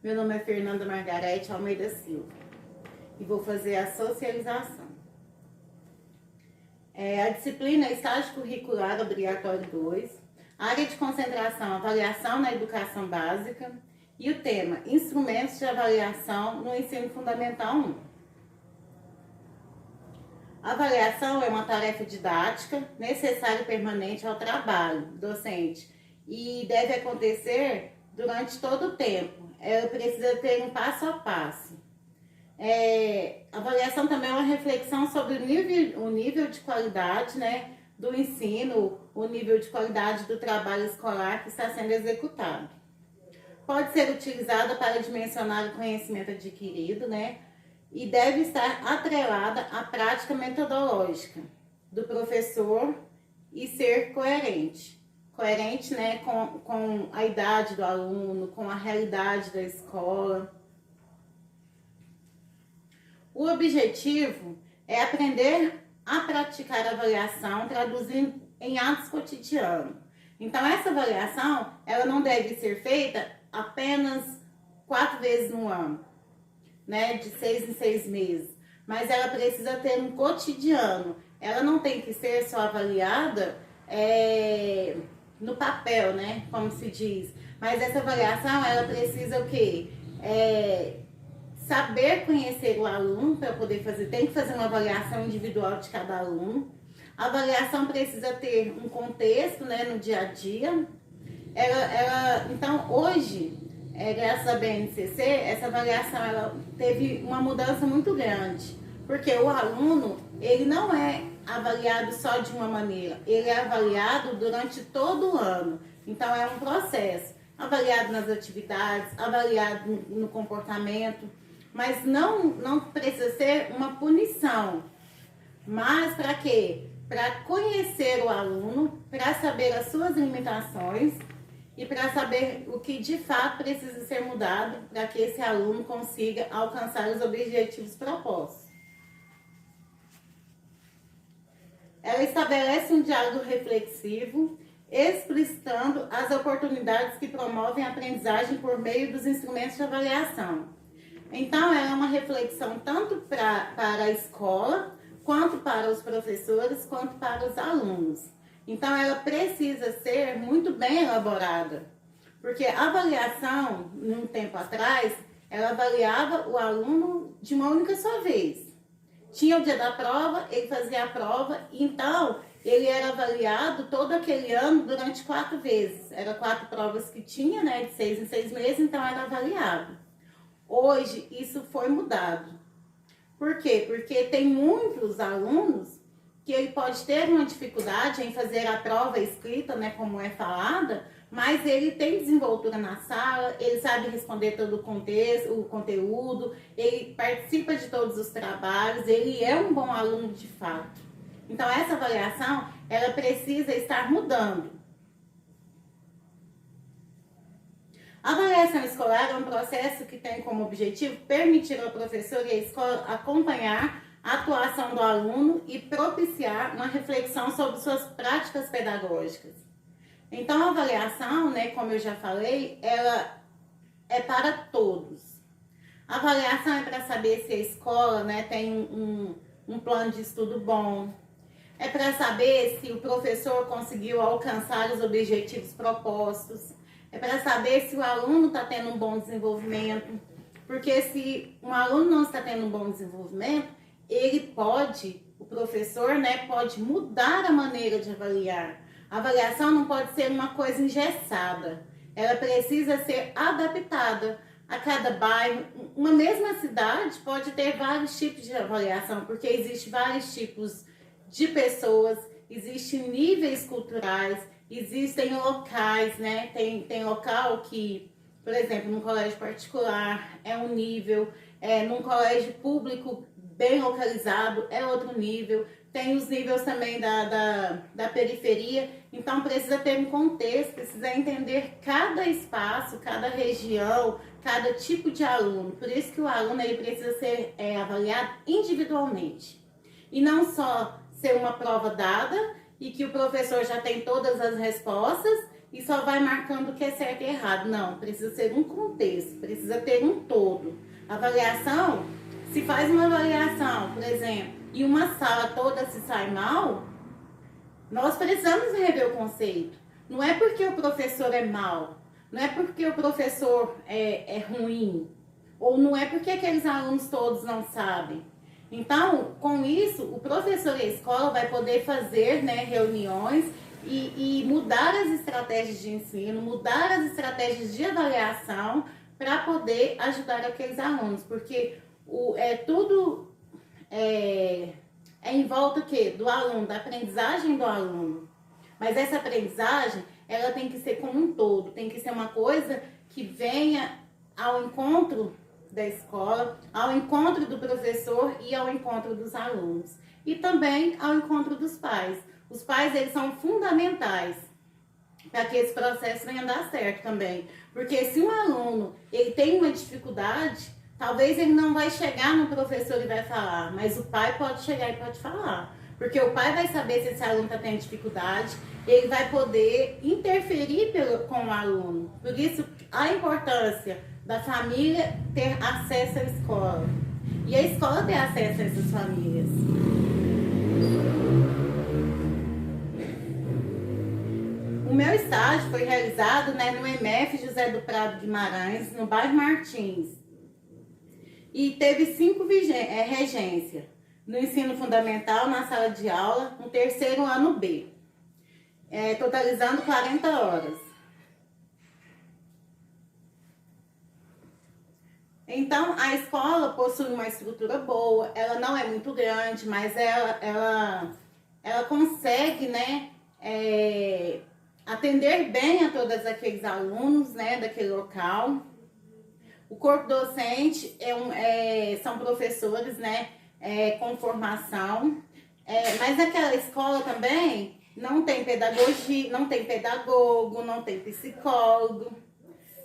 Meu nome é Fernanda Margarete Almeida Silva e vou fazer a socialização. A disciplina é Estágio Curricular Obrigatório 2, área de concentração Avaliação na Educação Básica e o tema Instrumentos de Avaliação no Ensino Fundamental 1. A avaliação é uma tarefa didática necessária e permanente ao trabalho docente e deve acontecer durante todo o tempo. Ela precisa ter um passo a passo. A avaliação também é uma reflexão sobre o nível de qualidade, né, do ensino, o nível de qualidade do trabalho escolar que está sendo executado. Pode ser utilizada para dimensionar o conhecimento adquirido, né, e deve estar atrelada à prática metodológica do professor e ser coerente. Coerente, né, com a idade do aluno, com a realidade da escola. O objetivo é aprender a praticar a avaliação, traduzindo em atos cotidianos. Então, essa avaliação, ela não deve ser feita apenas 4 vezes no ano, né, de 6 em 6 meses, mas ela precisa ter um cotidiano. Ela não tem que ser só avaliada no papel, né, como se diz, mas essa avaliação, ela precisa o quê? Saber conhecer o aluno para poder fazer, tem que fazer uma avaliação individual de cada aluno. A avaliação precisa ter um contexto, né, no dia a dia. Então, hoje, graças à BNCC, essa avaliação ela teve uma mudança muito grande, porque o aluno, ele não é avaliado só de uma maneira, ele é avaliado durante todo o ano. Então, é um processo, avaliado nas atividades, avaliado no comportamento, mas não precisa ser uma punição. Mas para quê? Para conhecer o aluno, para saber as suas limitações e para saber o que de fato precisa ser mudado para que esse aluno consiga alcançar os objetivos propostos. Ela estabelece um diálogo reflexivo, explicitando as oportunidades que promovem a aprendizagem por meio dos instrumentos de avaliação. Então, ela é uma reflexão tanto para a escola, quanto para os professores, quanto para os alunos. Então, ela precisa ser muito bem elaborada, porque a avaliação, num tempo atrás, ela avaliava o aluno de uma única só vez. Tinha o dia da prova, ele fazia a prova, então ele era avaliado todo aquele ano durante 4 vezes. Eram 4 provas que tinha, né, de 6 em 6 meses, então era avaliado. Hoje, isso foi mudado. Por quê? Porque tem muitos alunos que ele pode ter uma dificuldade em fazer a prova escrita, né, como é falada, mas ele tem desenvoltura na sala, ele sabe responder todo o contexto, o conteúdo, ele participa de todos os trabalhos, ele é um bom aluno de fato. Então, essa avaliação, ela precisa estar mudando. A avaliação escolar é um processo que tem como objetivo permitir ao professor e à escola acompanhar a atuação do aluno e propiciar uma reflexão sobre suas práticas pedagógicas. Então, a avaliação, né, como eu já falei, ela é para todos. A avaliação é para saber se a escola, né, tem um plano de estudo bom. É para saber se o professor conseguiu alcançar os objetivos propostos. É para saber se o aluno está tendo um bom desenvolvimento. Porque se um aluno não está tendo um bom desenvolvimento, o professor, né, pode mudar a maneira de avaliar. A avaliação não pode ser uma coisa engessada. Ela precisa ser adaptada a cada bairro. Uma mesma cidade pode ter vários tipos de avaliação, porque existem vários tipos de pessoas, existem níveis culturais, existem locais, né? Tem local que, por exemplo, num colégio particular é um nível, num colégio público bem localizado é outro nível, tem os níveis também da periferia, então precisa ter um contexto, precisa entender cada espaço, cada região, cada tipo de aluno. Por isso que o aluno ele precisa ser avaliado individualmente e não só ser uma prova dada e que o professor já tem todas as respostas e só vai marcando o que é certo e errado. Não, precisa ser um contexto, precisa ter um todo. Avaliação, se faz uma avaliação, por exemplo, e uma sala toda se sai mal, nós precisamos rever o conceito. Não é porque o professor é mau, não é porque o professor é ruim, ou não é porque aqueles alunos todos não sabem. Então, com isso, o professor e a escola vai poder fazer, né, reuniões e mudar as estratégias de ensino, mudar as estratégias de avaliação para poder ajudar aqueles alunos, porque tudo é em volta do aluno, da aprendizagem do aluno. Mas essa aprendizagem, ela tem que ser como um todo, tem que ser uma coisa que venha ao encontro da escola, ao encontro do professor e ao encontro dos alunos. E também ao encontro dos pais. Os pais, eles são fundamentais para que esse processo venha dar certo também. Porque se um aluno, ele tem uma dificuldade, talvez ele não vai chegar no professor e vai falar, mas o pai pode chegar e pode falar. Porque o pai vai saber se esse aluno está tendo dificuldade, ele vai poder interferir com o aluno. Por isso, a importância da família ter acesso à escola. E a escola ter acesso a essas famílias. O meu estágio foi realizado, né, no EMF José do Prado Guimarães, no bairro Martins. E teve 5 regências. No ensino fundamental, na sala de aula, no terceiro ano B. Totalizando 40 horas. Então, a escola possui uma estrutura boa, ela não é muito grande, mas ela consegue, né, atender bem a todos aqueles alunos, né, daquele local. O corpo docente são professores, né, com formação, mas aquela escola também não tem pedagogia, não tem pedagogo, não tem psicólogo.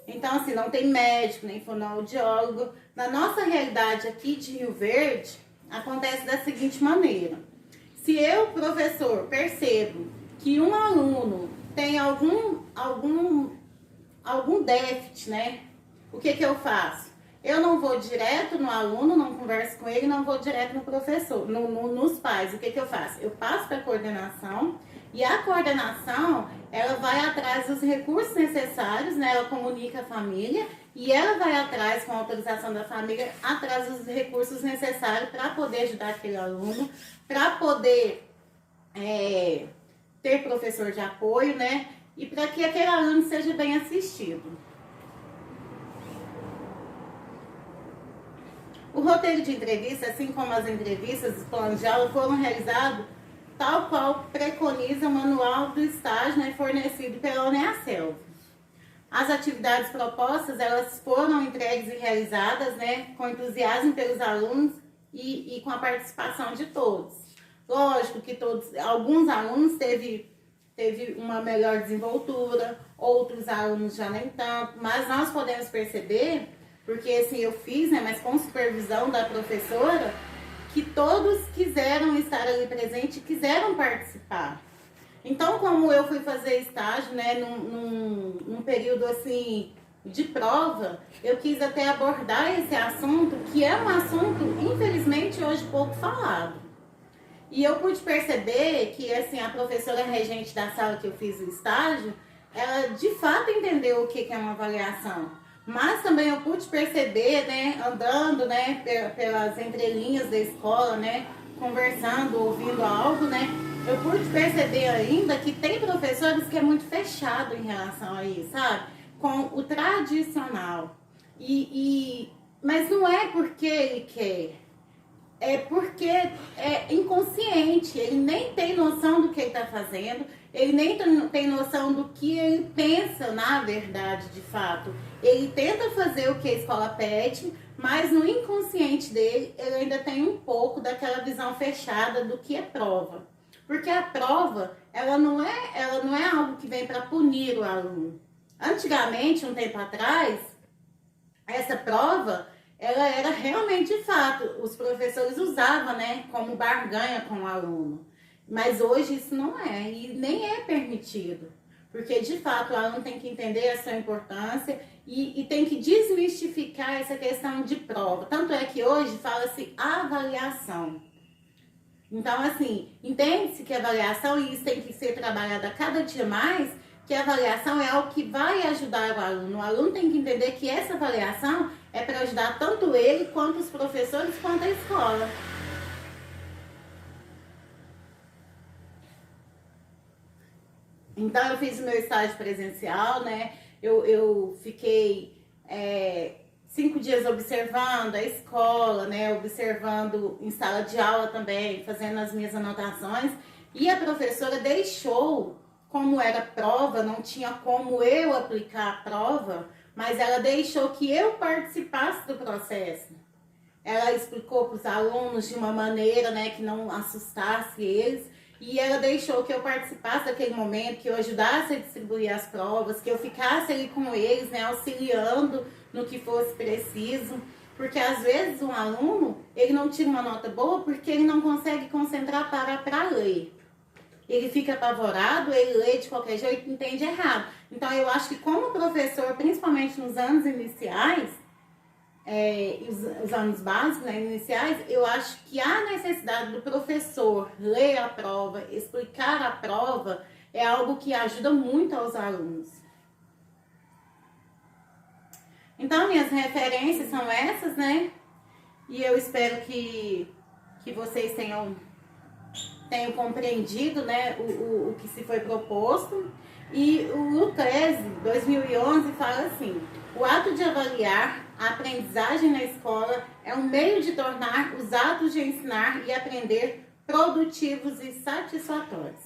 Então, assim, não tem médico, nem fonoaudiólogo. Na nossa realidade aqui de Rio Verde, acontece da seguinte maneira. Se eu, professor, percebo que um aluno tem algum déficit, né? O que eu faço? Eu não vou direto no aluno, não converso com ele, não vou direto no professor, nos pais. O que eu faço? Eu passo para a coordenação. E a coordenação, ela vai atrás dos recursos necessários, né? Ela comunica a família e ela vai atrás, com a autorização da família, atrás dos recursos necessários para poder ajudar aquele aluno, para poder ter professor de apoio, né? E para que aquele aluno seja bem assistido. O roteiro de entrevista, assim como as entrevistas dos planos de aula, foram realizados tal qual preconiza o manual do estágio, né, fornecido pela UNEASSELV. As atividades propostas, elas foram entregues e realizadas, né, com entusiasmo pelos alunos e com a participação de todos. Lógico que alguns alunos teve uma melhor desenvoltura, outros alunos já nem tanto, mas nós podemos perceber, porque assim eu fiz, né, mas com supervisão da professora, que todos quiseram estar ali presente e quiseram participar. Então, como eu fui fazer estágio, né, num período assim de prova, eu quis até abordar esse assunto, que é um assunto, infelizmente, hoje pouco falado. E eu pude perceber que assim, a professora regente da sala que eu fiz o estágio, ela de fato entendeu o que é uma avaliação. Mas também eu pude perceber, né, andando, né, pelas entrelinhas da escola, né, conversando, ouvindo algo, né, eu pude perceber ainda que tem professores que é muito fechado em relação a isso, sabe? Com o tradicional. Mas não é porque ele quer, é porque é inconsciente, ele nem tem noção do que ele está fazendo, ele nem tem noção do que ele pensa na verdade, de fato. Ele tenta fazer o que a escola pede, mas no inconsciente dele, ele ainda tem um pouco daquela visão fechada do que é prova. Porque a prova, ela não é algo que vem para punir o aluno. Antigamente, um tempo atrás, essa prova, ela era realmente de fato, os professores usavam, né, como barganha com o aluno. Mas hoje isso não é, e nem é permitido. Porque, de fato, o aluno tem que entender a sua importância e tem que desmistificar essa questão de prova. Tanto é que hoje fala-se avaliação. Então, assim, entende-se que avaliação, e isso tem que ser trabalhado a cada dia mais, que a avaliação é algo que vai ajudar o aluno. O aluno tem que entender que essa avaliação é para ajudar tanto ele, quanto os professores, quanto a escola. Então, eu fiz o meu estágio presencial, né? Eu fiquei 5 dias observando a escola, né? Observando em sala de aula também, fazendo as minhas anotações. E a professora deixou, como era prova, não tinha como eu aplicar a prova, mas ela deixou que eu participasse do processo. Ela explicou para os alunos de uma maneira, né, que não assustasse eles. E ela deixou que eu participasse daquele momento, que eu ajudasse a distribuir as provas, que eu ficasse ali com eles, né, auxiliando no que fosse preciso. Porque às vezes um aluno, ele não tira uma nota boa porque ele não consegue concentrar para ler. Ele fica apavorado, ele lê de qualquer jeito e entende errado. Então eu acho que como professor, principalmente nos anos iniciais, os anos básicos, né, iniciais, eu acho que a necessidade do professor ler a prova, explicar a prova, é algo que ajuda muito aos alunos. Então, minhas referências são essas, né? E eu espero que vocês tenham compreendido, né, o que se foi proposto. E o Lucrezi, 2011, fala assim: o ato de avaliar a aprendizagem na escola é um meio de tornar os atos de ensinar e aprender produtivos e satisfatórios.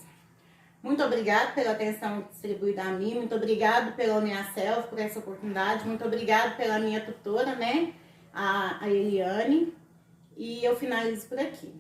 Muito obrigada pela atenção distribuída a mim, muito obrigado pela Uniaselv por essa oportunidade, muito obrigado pela minha tutora, né, a Eliane, e eu finalizo por aqui.